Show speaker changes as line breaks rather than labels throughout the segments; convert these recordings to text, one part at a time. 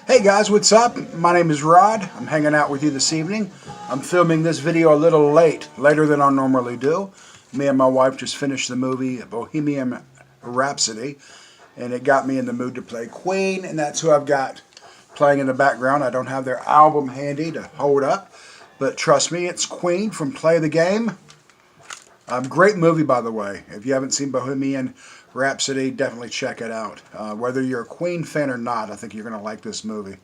Hey guys, what's up? My name is Rod. I'm hanging out with you this evening. I'm filming this video a little later than I normally do. Me and my wife just finished the movie Bohemian Rhapsody, and it got me in the mood to play Queen, and that's who I've got playing in the background. I don't have their album handy to hold up, but trust me, it's Queen from Play the Game. Great movie, by the way. If you haven't seen Bohemian Rhapsody, definitely check it out. Whether you're a Queen fan or not, I think you're going to like this movie.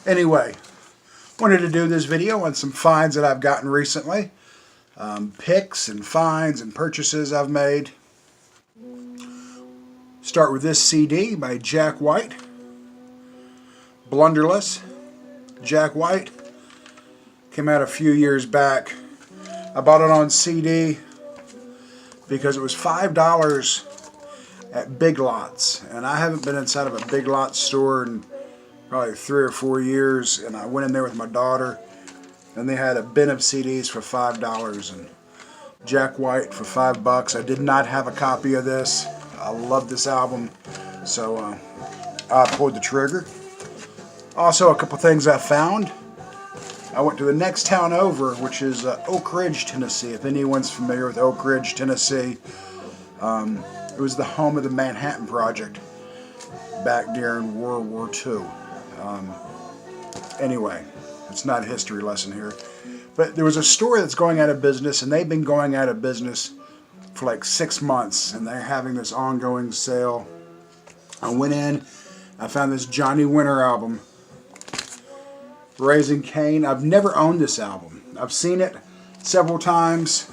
Anyway, wanted to do this video on some finds that I've gotten recently. Picks and finds and purchases I've made. Start with this CD by Jack White. Blunderless. Jack White. Came out a few years back. I bought it on CD because it was $5 at Big Lots, and I haven't been inside of a Big Lots store in probably 3 or 4 years, and I went in there with my daughter and they had a bin of CDs for $5 and Jack White for $5. I did not have a copy of this. I love this album, so I pulled the trigger. Also, a couple things I found. I went to the next town over, which is Oak Ridge, Tennessee. If anyone's familiar with Oak Ridge, Tennessee, it was the home of the Manhattan Project back during World War II. Anyway, it's not a history lesson here. But there was a store that's going out of business, and they've been going out of business for like 6 months, and they're having this ongoing sale. I went in, I found this Johnny Winter album, Raising Cain. I've never owned this album. I've seen it several times.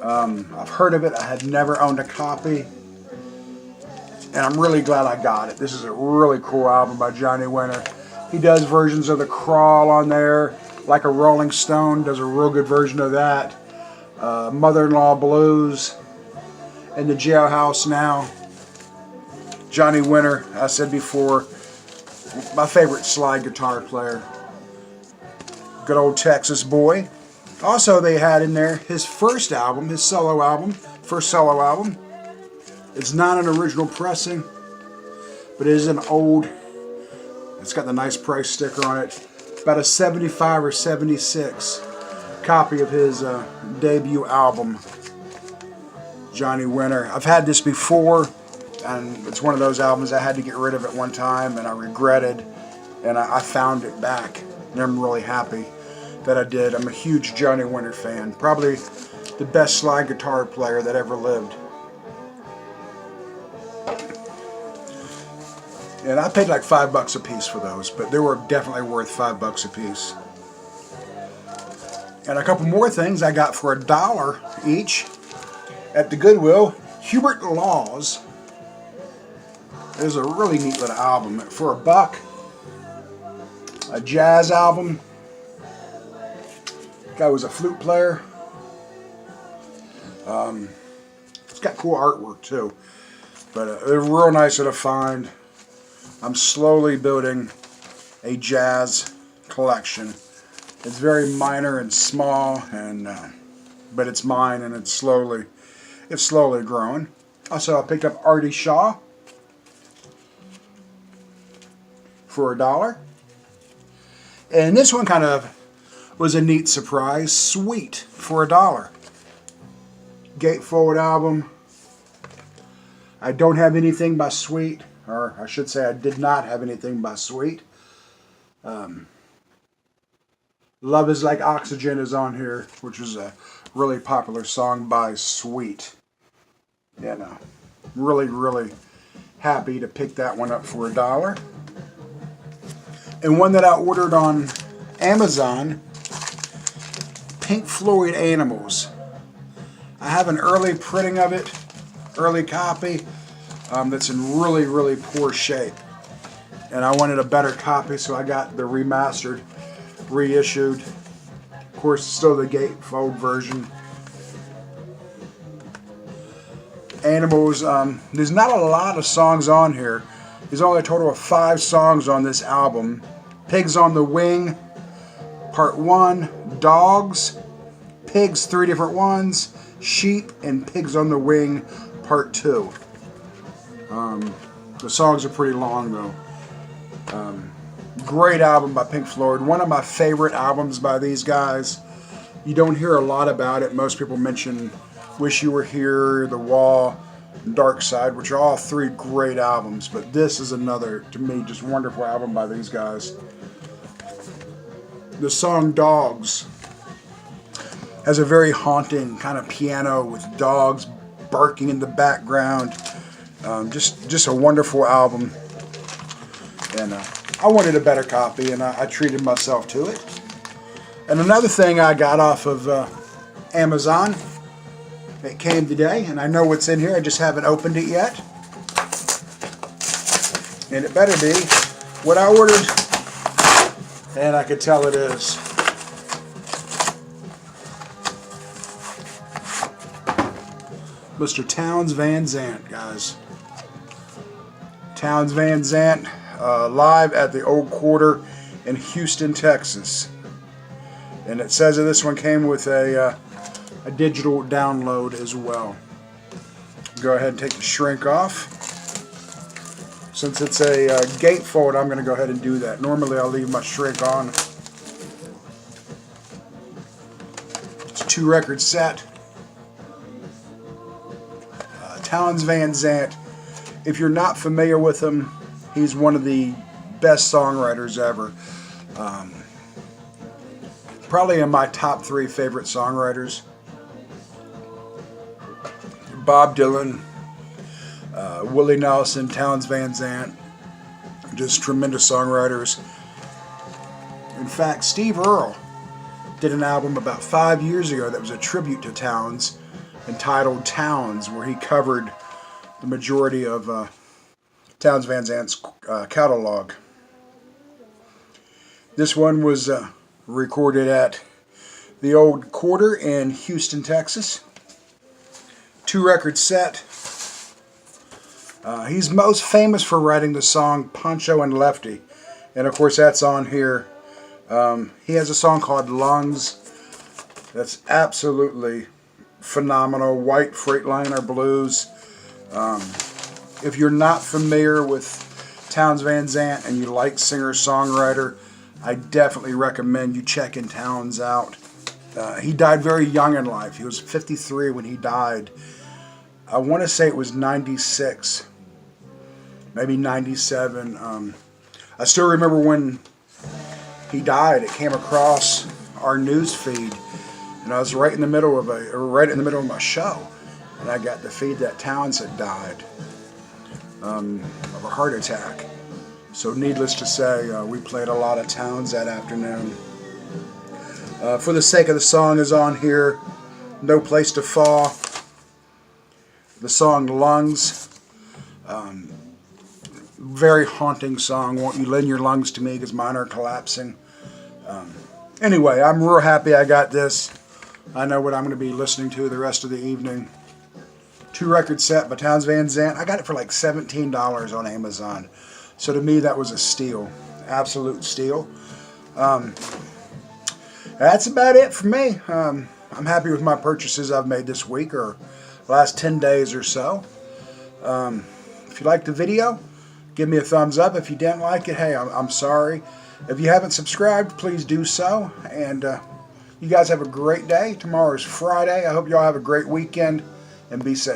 I've heard of it. I had never owned a copy, and I'm really glad I got it. This is a really cool album by Johnny Winter. He does versions of The Crawl on there, like a Rolling Stone does a real good version of that. Mother-in-Law Blues, In the Jailhouse Now. Johnny Winter, I said before, my favorite slide guitar player. Good old Texas boy. Also, they had in there his first album, his solo album, first solo album. It's not an original pressing, but it is an old, it's got the nice price sticker on it, about a 75 or 76 copy of his debut album, Johnny Winter. I've had this before, and it's one of those albums I had to get rid of at one time, and I regretted, and I found it back, and I'm really happy that I did. I'm a huge Johnny Winter fan. Probably the best slide guitar player that ever lived. And I paid like $5 a piece for those, but they were definitely worth $5 a piece. And a couple more things I got for $1 each at the Goodwill. Hubert Laws is a really neat little album for $1. A jazz album. Guy was a flute player. It's got cool artwork too, but a real nice little find. I'm slowly building a jazz collection. It's very minor and small, and but it's mine, and it's slowly growing. Also, I picked up Artie Shaw for $1, and this one kind of was a neat surprise. Sweet for $1. Gatefold album. I don't have anything by Sweet, or I should say I did not have anything by Sweet. Love Is Like Oxygen is on here, which is a really popular song by Sweet. And really, really happy to pick that one up for $1. And one that I ordered on Amazon, Pink Floyd Animals. I have an early printing of it, early copy, that's in really, really poor shape. And I wanted a better copy, so I got the remastered, reissued. Of course, still the gatefold version. Animals, there's not a lot of songs on here. There's only a total of 5 songs on this album. Pigs on the Wing, Part 1, Dogs, Pigs, 3 different ones, Sheep, and Pigs on the Wing, Part 2. The songs are pretty long though. Great album by Pink Floyd. One of my favorite albums by these guys. You don't hear a lot about it. Most people mention Wish You Were Here, The Wall, and Dark Side, which are all three great albums. But this is another, to me, just wonderful album by these guys. The song Dogs has a very haunting kind of piano with dogs barking in the background. Just a wonderful album. And I wanted a better copy, and I treated myself to it. And another thing I got off of Amazon, it came today, and I know what's in here, I just haven't opened it yet. And it better be what I ordered, and I could tell it is. Mr. Townes Van Zandt, guys. Townes Van Zandt, live at the Old Quarter in Houston, Texas. And it says that this one came with a digital download as well. Go ahead and take the shrink off. Since it's a gatefold, I'm going to go ahead and do that. Normally I'll leave my shrink on. It's a 2-record set. Townes Van Zandt. If you're not familiar with him, he's one of the best songwriters ever. Probably in my top 3 favorite songwriters. Bob Dylan, Willie Nelson, Townes Van Zandt, just tremendous songwriters. In fact, Steve Earle did an album about 5 years ago that was a tribute to Townes, entitled Townes, where he covered the majority of Townes Van Zandt's catalog. This one was recorded at the Old Quarter in Houston, Texas. 2-record set. He's most famous for writing the song Poncho and Lefty, and of course that's on here. He has a song called Lungs that's absolutely phenomenal. White Freightliner Blues. If you're not familiar with Townes Van Zandt and you like singer-songwriter, I definitely recommend you checking Townes out. He died very young in life. He was 53 when he died. I want to say it was 96, maybe 97. I still remember when he died. It came across our news feed, and I was right in the middle of my show, and I got the feed that Townes had died of a heart attack. So needless to say, we played a lot of Townes that afternoon. For the sake of the song is on here, No Place to Fall. The song Lungs. Very haunting song. Won't you lend your lungs to me because mine are collapsing. Anyway, I'm real happy I got this. I know what I'm going to be listening to the rest of the evening. 2-record set by Townes Van Zandt. I got it for like $17 on Amazon. So to me that was a steal. Absolute steal. That's about it for me. I'm happy with my purchases I've made this week or last 10 days or so. If you liked the video, give me a thumbs up. If you didn't like it, hey, I'm sorry. If you haven't subscribed, please do so. And you guys have a great day. Tomorrow is Friday. I hope you all have a great weekend and be safe.